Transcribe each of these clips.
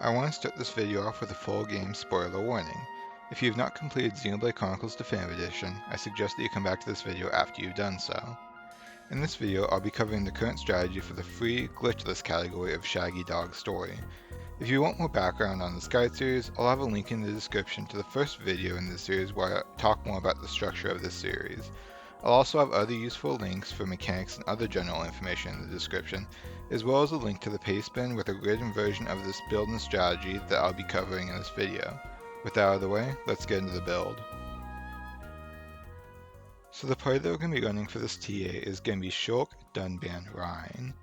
I want to start this video off with a full game spoiler warning. If you have not completed Xenoblade Chronicles Definitive Edition, I suggest that you come back to this video after you've done so. In this video, I'll be covering the current strategy for the free Glitchless category of Shaggy-Dog story. If you want more background on this guide series, I'll have a link in the description to the first video in this series where I talk more about the structure of this series. I'll also have other useful links for mechanics and other general information in the description, as well as a link to the Pastebin with a written version of this build and strategy that I'll be covering in this video. With that out of the way, let's get into the build. So the party that we're going to be running for this TA is going to be Shulk, Dunban, Ryan.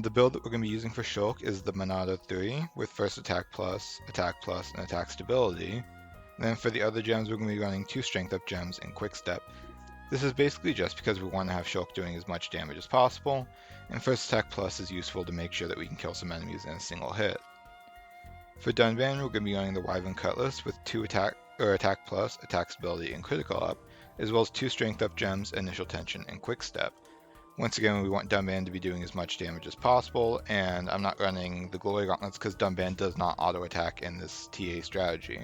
The build that we're going to be using for Shulk is the Monado 3 with first attack plus, and attack stability. And then for the other gems, we're going to be running 2 strength up gems and quick step. This is basically just because we want to have Shulk doing as much damage as possible, and first attack plus is useful to make sure that we can kill some enemies in a single hit. For Dunban, we're going to be running the Wyvern Cutlass with 2 attack plus, attack stability, and critical up, as well as 2 strength up gems, initial tension, and quick step. Once again, we want Dunban to be doing as much damage as possible, and I'm not running the Glory Gauntlets because Dunban does not auto attack in this TA strategy.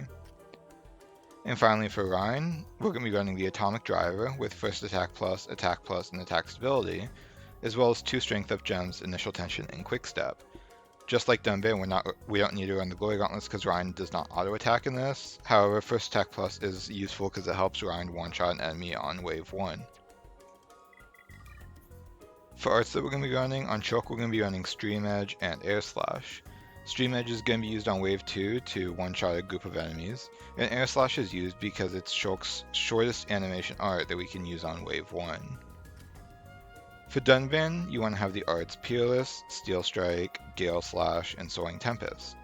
And finally for Ryan, we're going to be running the Atomic Driver with first attack plus, and attack stability, as well as 2 strength up gems, initial tension, and quick step. Just like Dunban, we don't need to run the Glory Gauntlets because Ryan does not auto attack in this. However, first attack plus is useful because it helps Ryan one-shot an enemy on wave 1. For arts that we're going to be running, on Shulk we're going to be running Stream Edge and Air Slash. Stream Edge is going to be used on Wave 2 to one-shot a group of enemies, and Air Slash is used because it's Shulk's shortest animation art that we can use on Wave 1. For Dunban, you want to have the arts Peerless, Steel Strike, Gale Slash, and Soaring Tempest.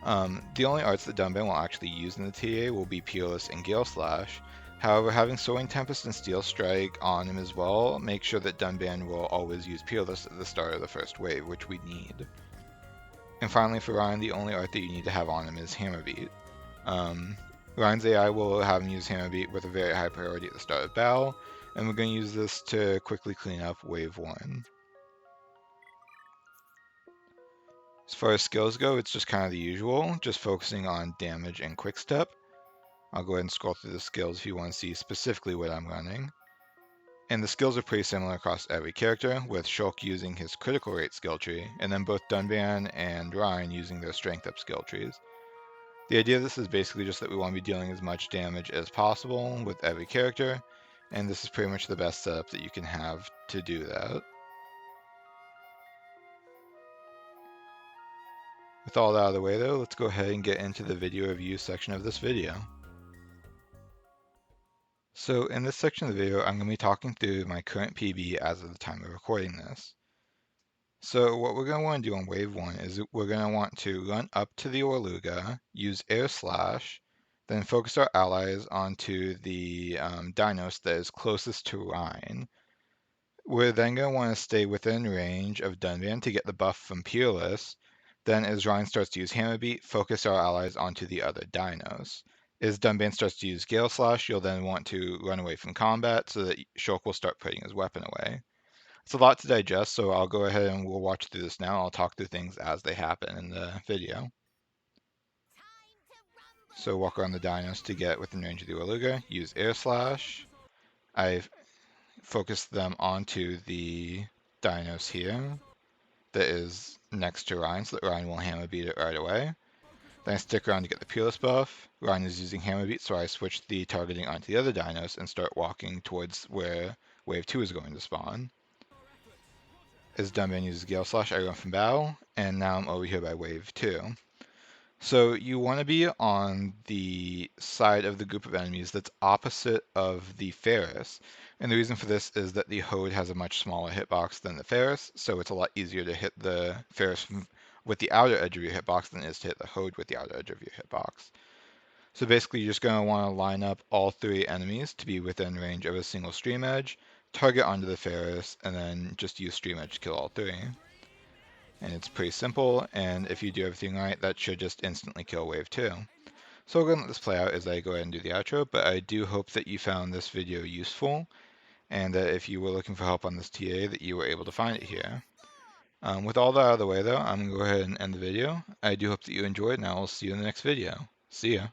The only arts that Dunban will actually use in the TA will be Peerless and Gale Slash. However, having Soaring Tempest and Steel Strike on him as well makes sure that Dunban will always use Peerless at the start of the first wave, which we need. And finally for Ryan, the only art that you need to have on him is Hammer Beat. Ryan's AI will have him use Hammer Beat with a very high priority at the start of battle, and we're going to use this to quickly clean up Wave 1. As far as skills go, it's just kind of the usual, just focusing on damage and quick step. I'll go ahead and scroll through the skills if you want to see specifically what I'm running. And the skills are pretty similar across every character, with Shulk using his critical rate skill tree, and then both Dunban and Ryan using their strength up skill trees. The idea of this is basically just that we want to be dealing as much damage as possible with every character, and this is pretty much the best setup that you can have to do that. With all that out of the way though, let's go ahead and get into the video review section of this video. So in this section of the video, I'm going to be talking through my current PB as of the time of recording this. So what we're going to want to do on wave 1 is we're going to want to run up to the Orluga, use Air Slash, then focus our allies onto the Dinos that is closest to Ryan. We're then going to want to stay within range of Dunban to get the buff from Peerless. Then as Ryan starts to use Hammer Beat, focus our allies onto the other Dinos. As Dunban starts to use Gale Slash, you'll then want to run away from combat so that Shulk will start putting his weapon away. It's a lot to digest, so I'll go ahead and we'll watch through this now. I'll talk through things as they happen in the video. So walk around the Dinos to get within range of the Orluga, use Air Slash. I've focused them onto the Dinos here that is next to Ryan, so that Ryan will Hammer Beat it right away. Then I stick around to get the Peerless buff. Ryan is using Hammer Beat, so I switch the targeting onto the other Dinos and start walking towards where Wave 2 is going to spawn. As Dunban uses Gale Slash, I run from battle, and now I'm over here by Wave 2. So you want to be on the side of the group of enemies that's opposite of the Ferris. And the reason for this is that the Hode has a much smaller hitbox than the Ferris, so it's a lot easier to hit the Ferris with the outer edge of your hitbox than it is to hit the Hode with the outer edge of your hitbox. So basically you're just going to want to line up all 3 enemies to be within range of a single Stream Edge, target onto the Ferris, and then just use Stream Edge to kill all 3. And it's pretty simple, and if you do everything right, that should just instantly kill Wave 2. So we're going to let this play out as I go ahead and do the outro, but I do hope that you found this video useful, and that if you were looking for help on this TA, that you were able to find it here. With all that out of the way though, I'm going to go ahead and end the video. I do hope that you enjoyed, and I will see you in the next video. See ya.